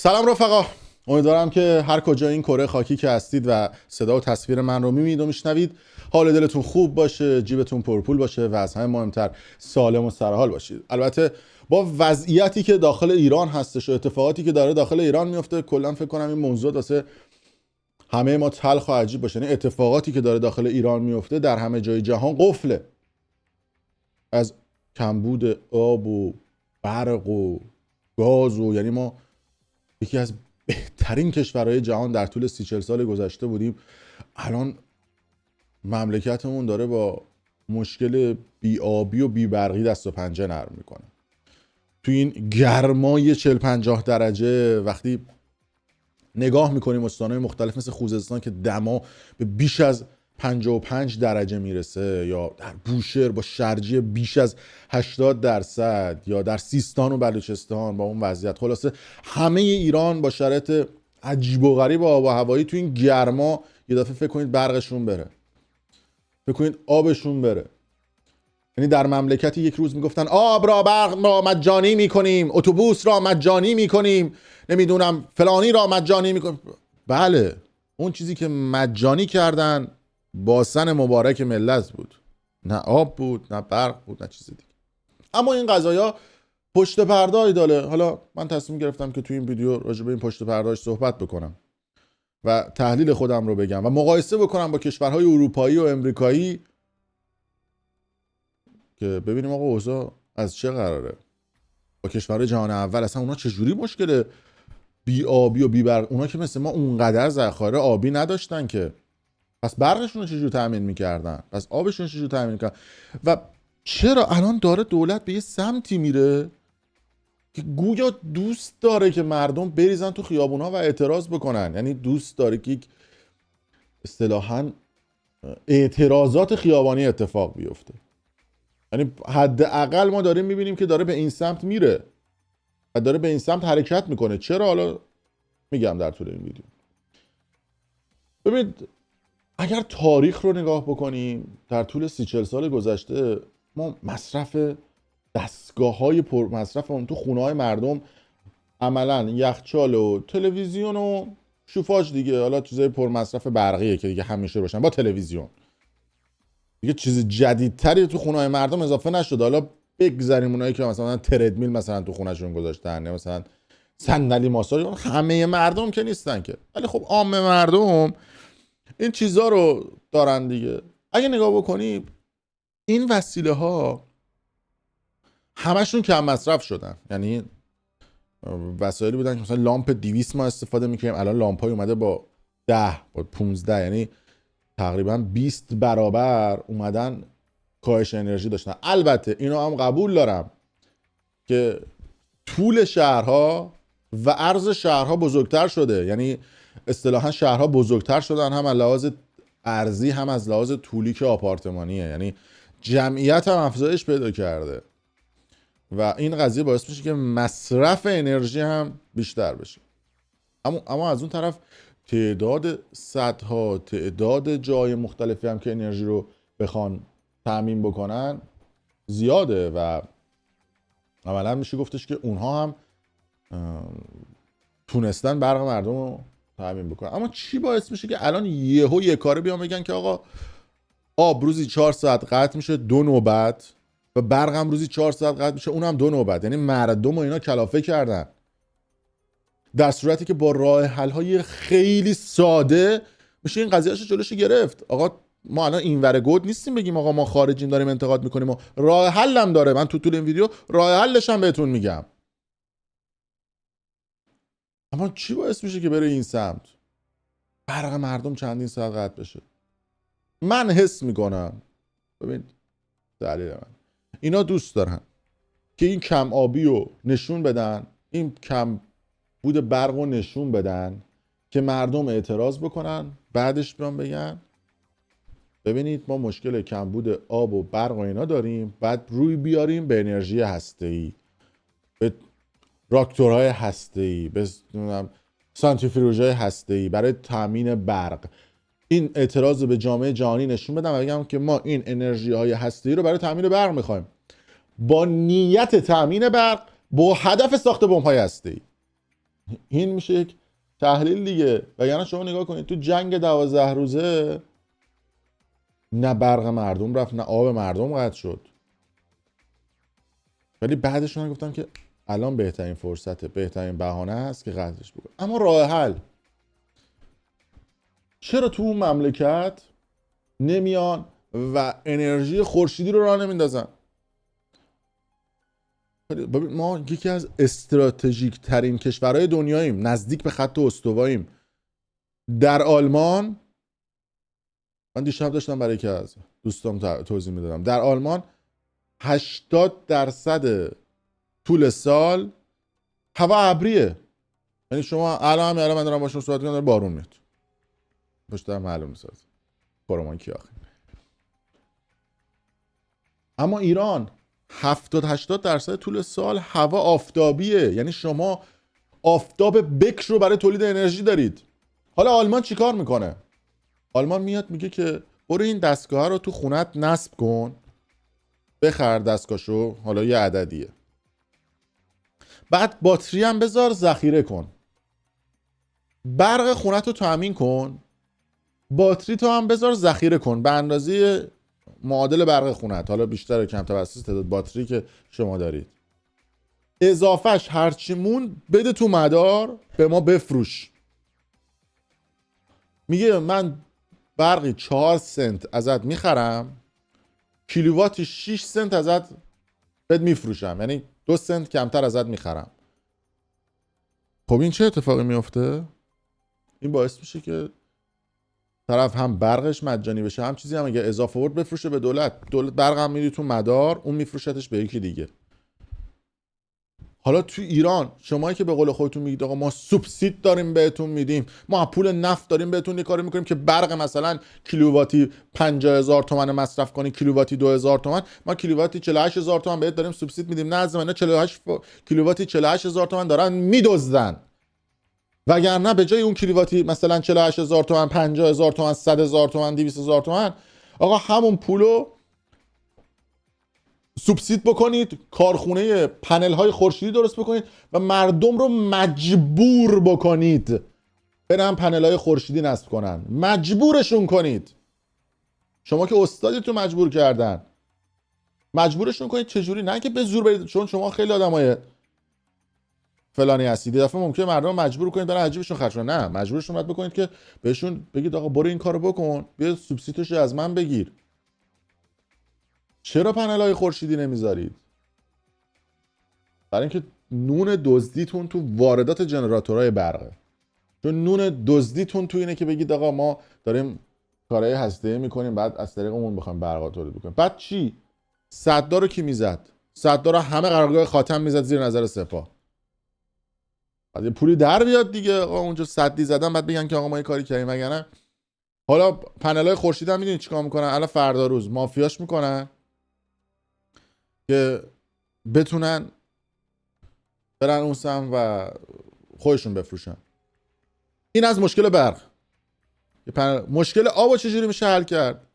سلام رفقا، امیدوارم که هر کجا این کره خاکی که هستید و صدا و تصویر من رو میبینید و میشنوید حال دلتون خوب باشه، جیبتون پرپول باشه و از همه مهمتر سالم و سرحال باشید. البته با وضعیتی که داخل ایران هستش و اتفاقاتی که داره داخل ایران میفته، کلا فکر کنم این موضوع واسه همه ما تلخ و عجیب باشه. یعنی اتفاقاتی که داره داخل ایران میفته در همه جای جهان قفله. از کمبود آب و برق و گاز و یعنی ما یکی از بهترین کشورهای جهان در طول 30-40 سال گذشته بودیم. الان مملکتمون داره با مشکل بی‌آبی و بی‌برقی دست و پنجه نرم میکنه. تو این گرمای 40-50 درجه وقتی نگاه میکنیم استانهای مختلف مثل خوزستان که دما به بیش از 55 درجه میرسه، یا در بوشهر با شرجی بیش از 80%، یا در سیستان و بلوچستان با اون وضعیت. خلاصه همه ایران با شرایط عجیب و غریب آب و هوایی تو این گرما یه دفعه فکر کنید برقشون بره، فکر کنید آبشون بره. یعنی در مملکتی یک روز میگفتن آب را برق را مجانی میکنیم، اتوبوس را مجانی میکنیم، نمیدونم فلانی را مجانی میکنیم. بله، اون چیزی که مجانی کردن باسن مبارک ملت بود، نه آب بود، نه برق بود، نه چیز دیگه. اما این قضایا پشت پرده‌ای داره. حالا من تصمیم گرفتم که توی این ویدیو راجع به این پشت پرده‌اش صحبت بکنم و تحلیل خودم رو بگم و مقایسه بکنم با کشورهای اروپایی و امریکایی که ببینیم آقا اوضاع از چه قراره. با کشورهای جهان اول اصلا اونا چجوری مشکل بی آبی و بی برق، اونا که مثل ما اونقدر ذخایر آبی نداشتن که، پس برقشون رو چجوری تامین میکردن، پس آبشون رو چجوری تامین میکردن. و چرا الان داره دولت به یه سمتی میره که گویا دوست داره که مردم بریزن تو خیابونا و اعتراض بکنن. یعنی دوست داره که اصطلاحاً اعتراضات خیابانی اتفاق بیفته. یعنی حداقل ما داریم میبینیم که داره به این سمت میره و داره به این سمت حرکت میکنه. چرا؟ حالا میگم در طول این ویدیو. ببینید، اگر تاریخ رو نگاه بکنیم در طول 30-40 سال گذشته ما مصرف دستگاه‌های پر مصرف اون تو خونه‌های مردم عملاً یخچال و تلویزیون و شوفاژ دیگه، حالا چیزای پر مصرف برقیه که دیگه همیشه روشن با تلویزیون، دیگه چیز جدیدتری تو خونه‌های مردم اضافه نشده. حالا بگذاریم اونایی که مثلا تردمیل مثلا تو خونه‌شون گذاشتن یا مثلا صندلی ماساژ، همه مردم که نیستن که، ولی خب عامه مردم این چیزا رو دارن دیگه. اگه نگاه بکنی این وسیله ها همشون کم مصرف شدن. یعنی وسایلی بودن که مثلا لامپ 200 ما استفاده میکنیم، الان لامپ های اومده با 10 با 15، یعنی تقریبا 20 برابر اومدن کاهش انرژی داشتن. البته اینو هم قبول دارم که طول شهرها و عرض شهرها بزرگتر شده. یعنی اصطلاحا شهرها بزرگتر شدن، هم از لحاظ ارضی هم از لحاظ طولی که آپارتمانیه. یعنی جمعیت هم افزایش پیدا کرده و این قضیه باعث میشه که مصرف انرژی هم بیشتر بشه. اما از اون طرف تعداد سدها، تعداد جای مختلفی هم که انرژی رو بخوان تامین بکنن زیاده و عملا میشه گفتش که اونها هم تونستن برق مردم رو تامین بکنن. اما چی باعث میشه که الان یهو یه کاره بیان بگن که آقا آب روزی 4 ساعت قطع میشه 2 نوبت و برق هم روزی 4 ساعت قطع میشه اونم 2 نوبت؟ یعنی مردم و اینا کلافه کردن، در صورتی که با راه حل های خیلی ساده میشه این قضیهش جلوش گرفت. آقا ما الان اینور گود نیستیم بگیم آقا ما خارجیم داریم انتقاد میکنیم و راه حل هم داره. من تو طول این ویدیو راه حلش هم بهتون میگم. اما چی باعث میشه که بره این سمت برق مردم چندین ساعت قطع بشه؟ من حس میکنم، ببین دلیل من، اینا دوست دارن که این کم آبی رو نشون بدن، این کم بود برق رو نشون بدن که مردم اعتراض بکنن، بعدش بیان بگن ببینید ما مشکل کمبود آب و برق و اینا داریم، بعد روی بیاریم به انرژی هسته‌ای، به راکتورهای هسته‌ای، به سانتریفیوژهای هسته‌ای برای تامین برق. این اعتراض رو به جامعه جهانی نشون بدم و بگم که ما این انرژی های هسته‌ای رو برای تامین برق میخوایم، با نیت تامین برق، با هدف ساخت بمب‌های هسته‌ای. این میشه یک تحلیل دیگه. وگرنه شما نگاه کنید تو جنگ 12 روزه نه برق مردم رفت نه آب مردم قطع شد، ولی بعدش من گفتم که الان بهترین فرصته، بهترین بهانه است که قطعش بکنم. اما راه حل چرا تو اون مملکت نمیان و انرژی خورشیدی رو راه نمیندازن؟ ببین ما یکی از استراتژیک ترین کشورهای دنیاییم، نزدیک به خط استواییم. در آلمان، من دیشب داشتم برای یکی از دوستام توضیح میدادم، در آلمان 80% طول سال هوا ابریه. یعنی شما الان من دارم باشون صحبت می‌کنم بارون میاد پشتم معلوم نیست کارمان کی آخه. اما ایران 70-80% طول سال هوا آفتابیه، یعنی شما آفتاب بکر رو برای تولید انرژی دارید. حالا آلمان چیکار میکنه؟ آلمان میاد میگه که برو این دستگاه رو تو خونت نصب کن، بخر دستگاهشو، حالا یه عددیه، بعد باتری هم بذار ذخیره کن، برق خونت رو تامین کن، باتری تو هم بذار ذخیره کن به اندازه معادل برق خونت، حالا بیشتر و کمتر بر اساس تعداد باتری که شما دارید. اضافهش هرچی مون بده تو مدار به ما بفروش. میگه من برقی 4 سنت ازت میخرم، کیلوواتی 6 سنت ازت بهت میفروشم، یعنی 2 سنت کمتر ازت میخرم. خب این چه اتفاقی میفته؟ این باعث میشه که طرف هم برقش مجانی بشه، هم چیزی هم اگه اضافه آورد بفروشه به دولت برق هم میدی تو مدار، اون میفروشتش به یکی دیگه. حالا تو ایران شمایی که به قول خودتون میگید آقا ما سوبسید داریم بهتون میدیم، ما پول نفت داریم بهتون یه کاری میکنیم که برق مثلا کیلوواتی 50,000 تومان مصرف کنی، کیلوواتی 2,000 تومان، ما کیلوواتی 48,000 تومان بهت داریم سوبسید میدیم. نه از من 48 کیلوواتی 48,000 تومان دارن میدزدن، وگرنه به جای اون کیلوواتی مثلا 48,000 تومان، 50,000 تومان، 100,000 تومان، 200,000 تومان، آقا همون پولو سوبسید بکنید، کارخونه پنل های خورشیدی درست بکنید و مردم رو مجبور بکنید برن پنل های خورشیدی نصب کنن، مجبورشون کنید. شما که استادی تو مجبور کردن، مجبورشون کنید. چجوری؟ نه که به زور برید، چون شما خیلی آدمای فلانی هستید، دفعه ممکنه مردم مجبور کنید برن عجیبشون خرج کنن. نه، مجبورشون باید بکنید که بهشون بگید آقا برو این کارو بکن، بیا سوبسیدش از من بگیر. چرا پنل های خورشیدی نمیذارید؟ برای اینکه نون دزدیتون تو واردات جنراتورهای برقه. چون نون دزدیتون تو اینه که بگید آقا ما داریم کارهای هسته‌ای میکنیم، بعد از طریق اون بخوایم برق تولید بکنیم. بعد چی؟ صددار رو کی میزد؟ صددار رو همه قرارگاه خاتم میزد زیر نظر سپاه. بعد یه پولی در بیاد دیگه، آقا اونجا صدی زدن بعد بگن که آقا ما یه کاری کردیم. وگرنه حالا پنل‌های خورشیدی هم میدونید چیکار میکنن؟ الان فردا روز مافیاش میکنن که بتونن برن اون سم و خودشون بفروشن. این از مشکل برق. مشکل آب چجوری میشه حل کرد؟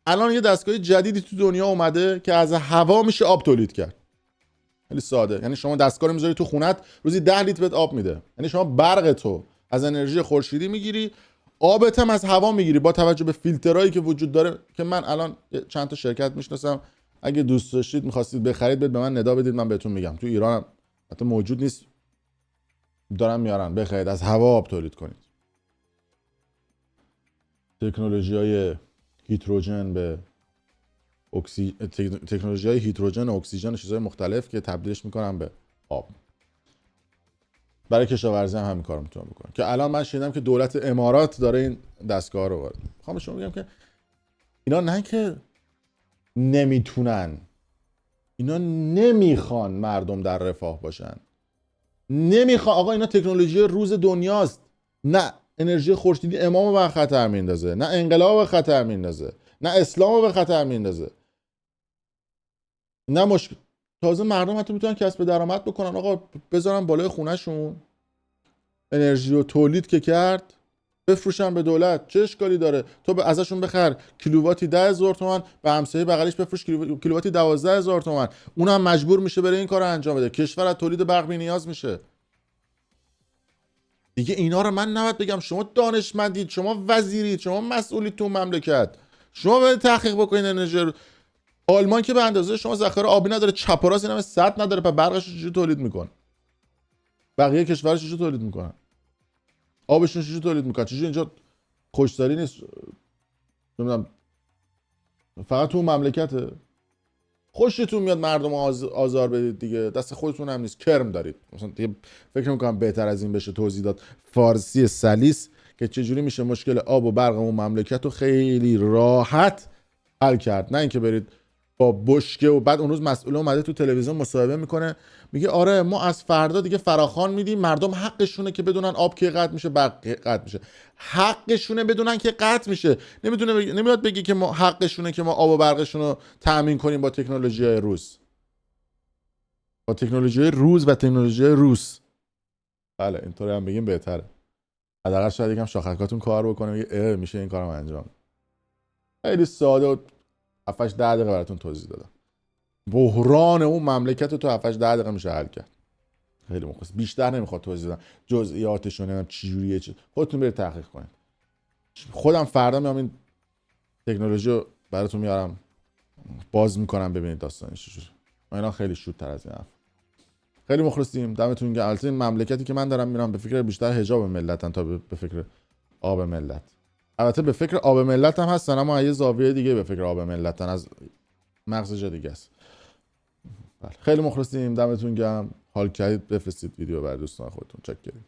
الان یه دستگاه جدیدی تو دنیا اومده که از هوا میشه آب تولید کرد. خیلی ساده، یعنی شما دستگاه رو میذاری تو خونت، روزی 10 لیتر بهت آب میده. یعنی شما برق تو از انرژی خورشیدی میگیری، آبت هم از هوا میگیری با توجه به فیلترایی که وجود داره، که من الان چند تا شرکت میشناسم، اگه دوست داشتید میخواستید بخرید به من ندا بدید، من بهتون میگم. تو ایران حتی موجود نیست، دارن میارن بخرید از هوا آب تولید کنید. تکنولوژی‌های هیدروژن به تکنولوژی‌های هیدروژن و اکسیژن و چیزهای مختلف که تبدیلش میکنن به آب. برای کشاورزی هم همین کارو میتونن بکنن، که الان من شنیدم که دولت امارات داره این دستگاه رو وارد. میخوام به شما بگم که اینا نه که نمیتونن، اینا نمیخوان مردم در رفاه باشن، نمیخوان. آقا اینا تکنولوژی روز دنیاست. نه انرژی خورشیدی امامو به خطر میندازه، نه انقلاب به خطر میندازه، نه اسلامو به خطر میندازه، نه مشکل. تازه مردم حتی میتونن کسب درآمد بکنن. آقا بذارن بالای خونهشون انرژی رو تولید که کرد بفروشن به دولت، چه اشکالی داره؟ تو ازشون بخر کیلوواتی 10,000 تومان، به همسایه بغلش بفروش کیلوواتی 12,000 تومان، اونم مجبور میشه بره این کارو انجام بده. کشور از تولید برق بی‌نیاز میشه. دیگه اینا رو من نباید بگم. شما دانشمندید، شما وزیرید، شما مسئولید تو مملکت، شما باید تحقیق بکنید انرژی رو. آلمان که به اندازه شما ذخایر آبی نداره، چپ و راست این همه سد نداره، پس برقش رو چجوری تولید میکنه؟ بقیه کشورها چجوری تولید میکنن؟ آبشون چجوری تولید میکنن؟ چجوری اینجا خوشداری نیست؟ نمیدونم فقط تو مملکته. خوشتون میاد مردم آزار بدید دیگه، دست خودتون هم نیست، کرم دارید. مثلا دیگه فکر میکنم بهتر از این بشه توضیح داد فارسی سلیس که چجوری میشه مشکل آب و برق اون مملکت رو خیلی راحت حل کرد. نه اینکه برید با بشکه و بعد اون روز مسئول اومده تو تلویزیون مصاحبه میکنه میگه آره ما از فردا دیگه فراخوان میدیم، مردم حقشونه که بدونن آب کی قطع میشه، برق کی قطع میشه، حقشونه بدونن که قطع میشه. نمیاد بگی که ما حقشونه که ما آب و برقشون رو تامین کنیم با تکنولوژی روز، با تکنولوژی روز و تکنولوژی روس. بله اینطوری هم بگیم بهتره، حداقل شاید یکم شاخکاتون کار بکنه میگه میشه این کارم انجام. خیلی ساده و 7-8 دقیقه براتون توضیح دادم. بحران اون مملکت رو تو 7-8 دقیقه میشه حل کرد. خیلی مختصر، بیشتر نمیخواد توضیح بدم. جزئیاتش رو نمیدونم چجوریه، خودتون برید تحقیق کنید. خودم فردا میام این تکنولوژی رو براتون میارم باز میکنم ببینید داستانش چجوریه. اینا خیلی شوت‌تر از این حرف. خیلی مخلصیم، دمتون گرم. البته این مملکتی که من دارم میرم به فکر بیشتر حجاب ملتن تا به فکر آب ملت. البته به فکر آب ملت هم هستن اما یه زاویه دیگه به فکر آب ملتن، از مغز جا دیگه است. خیلی مخلصیم، دمتون گرم. حال کردید بفرستید ویدیو برای دوستان خودتون. چک کرید.